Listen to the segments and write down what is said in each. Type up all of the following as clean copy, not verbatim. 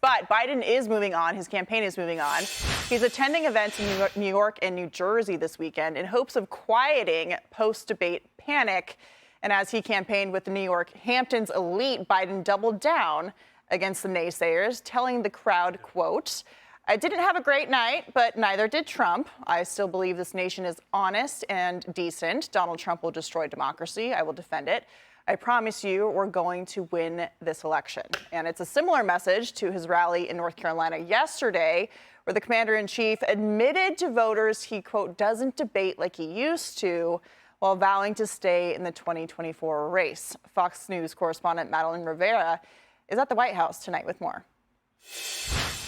But Biden is moving on. His campaign is moving on. He's attending events in New York and New Jersey this weekend in hopes of quieting post-debate panic. And as he campaigned with the New York Hamptons elite, Biden doubled down against the naysayers, telling the crowd, quote, "I didn't have a great night, but neither did Trump. I still believe this nation is honest and decent. Donald Trump will destroy democracy. I will defend it. I promise you we're going to win this election." And it's a similar message to his rally in North Carolina yesterday, where the commander-in-chief admitted to voters he, quote, doesn't debate like he used to, while vowing to stay in the 2024 race. Fox News correspondent Madeline Rivera is at the White House tonight with more.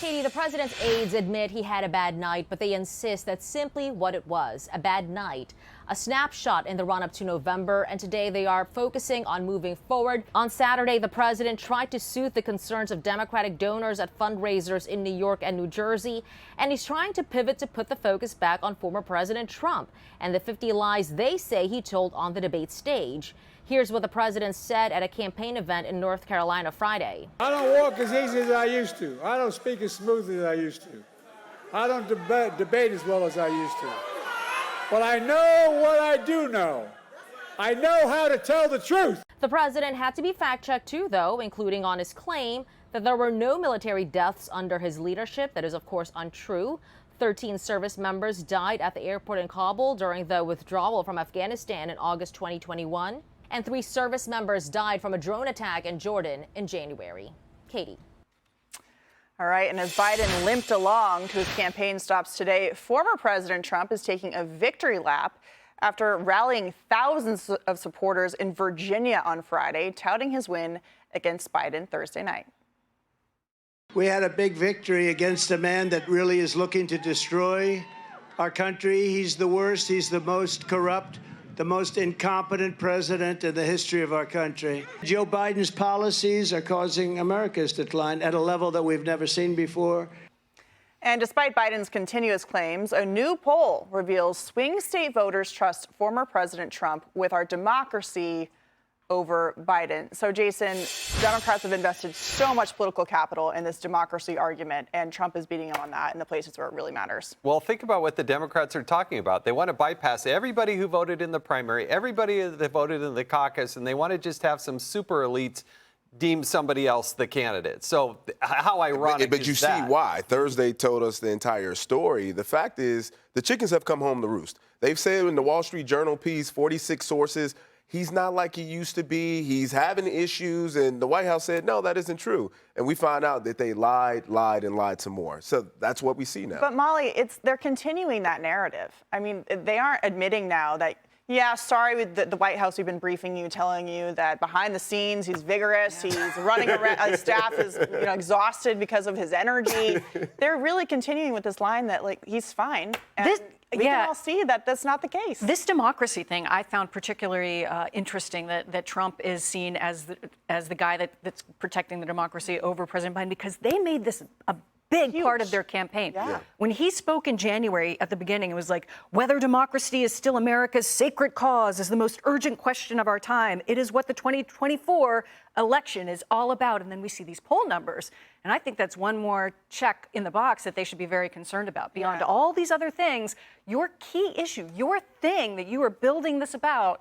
Katie, the president's aides admit he had a bad night, but they insist that's simply what it was, a bad night. A snapshot in the run-up to November, and today they are focusing on moving forward. On Saturday, the president tried to soothe the concerns of Democratic donors at fundraisers in New York and New Jersey, and he's trying to pivot to put the focus back on former President Trump and the 50 lies they say he told on the debate stage. Here's what the president said at a campaign event in North Carolina Friday. I don't walk as easy as I used to. I don't speak as smoothly as I used to. I don't debate as well as I used to. But I know what I do know. I know how to tell the truth. The president had to be fact-checked too, though, including on his claim that there were no military deaths under his leadership. That is, of course, untrue. 13 service members died at the airport in Kabul during the withdrawal from Afghanistan in August 2021. And 3 service members died from a drone attack in Jordan in January. Katie. All right, and as Biden limped along to his campaign stops today, former President Trump is taking a victory lap after rallying thousands of supporters in Virginia on Friday, touting his win against Biden Thursday night. We had a big victory against a man that really is looking to destroy our country. He's the worst. He's the most corrupt, the most incompetent president in the history of our country. Joe Biden's policies are causing America's decline at a level that we've never seen before. And despite Biden's continuous claims, a new poll reveals swing state voters trust former President Trump with our democracy over Biden. So, Jason, Democrats have invested so much political capital in this democracy argument, and Trump is beating them on that in the places where it really matters. Well, think about what the Democrats are talking about. They want to bypass everybody who voted in the primary, everybody that voted in the caucus, and they want to just have some super elites deem somebody else the candidate. So how ironic But you is see that? why. Thursday told us the entire story. The fact is the chickens have come home to roost. They've said in the Wall Street Journal piece, 46 sources, he's not like he used to be. He's having issues. And the White House said, no, that isn't true. And we find out that they lied some more. So that's what we see now. But Molly, they're continuing that narrative. I mean, they aren't admitting now that, yeah, sorry, with the White House, we've been briefing you, telling you that behind the scenes, he's vigorous. He's running around. His staff is exhausted because of his energy. They're really continuing with this line that, like, he's fine. And we can all see that that's not the case. This democracy thing I found particularly interesting, that Trump is seen as the guy that's protecting the democracy over President Biden, because they made this a big part of their campaign. Yeah. When he spoke in January at the beginning, it was like, whether democracy is still America's sacred cause is the most urgent question of our time. It is what the 2024 election is all about. And then we see these poll numbers. And I think that's one more check in the box that they should be very concerned about. Beyond all these other things, your key issue, your thing that you are building this about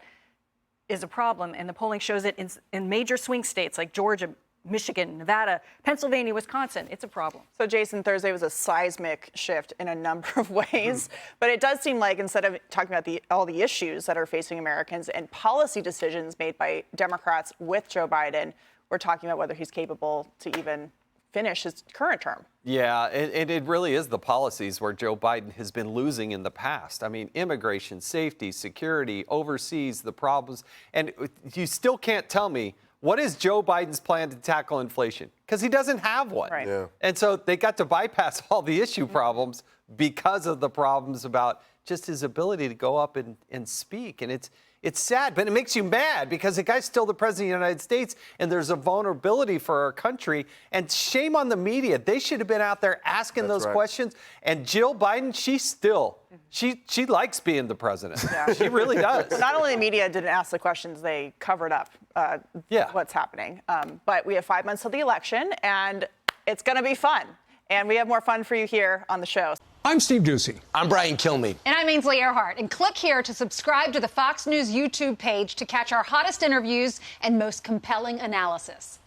is a problem. And the polling shows it in major swing states like Georgia, Michigan, Nevada, Pennsylvania, Wisconsin. It's a problem. So, Jason, Thursday was a seismic shift in a number of ways. But it does seem like instead of talking about all the issues that are facing Americans and policy decisions made by Democrats with Joe Biden, we're talking about whether he's capable to even finish his current term. Yeah, and it really is the policies where Joe Biden has been losing in the past. I mean, immigration, safety, security, overseas, the problems. And you still can't tell me, what is Joe Biden's plan to tackle inflation? Because he doesn't have one. Right. Yeah. And so they got to bypass all the issue problems because of the problems about just his ability to go up and speak. And it's sad, but it makes you mad because the guy's still the president of the United States, and there's a vulnerability for our country. And shame on the media. They should have been out there asking those questions. And Jill Biden, she likes being the president. Yeah. She really does. Not only the media didn't ask the questions, they covered up what's happening. But we have 5 months till the election, and It's going to be fun. And we have more fun for you here on the show. I'm Steve Doocy. I'm Brian Kilmeade. And I'm Ainsley Earhart. And click here to subscribe to the Fox News YouTube page to catch our hottest interviews and most compelling analysis.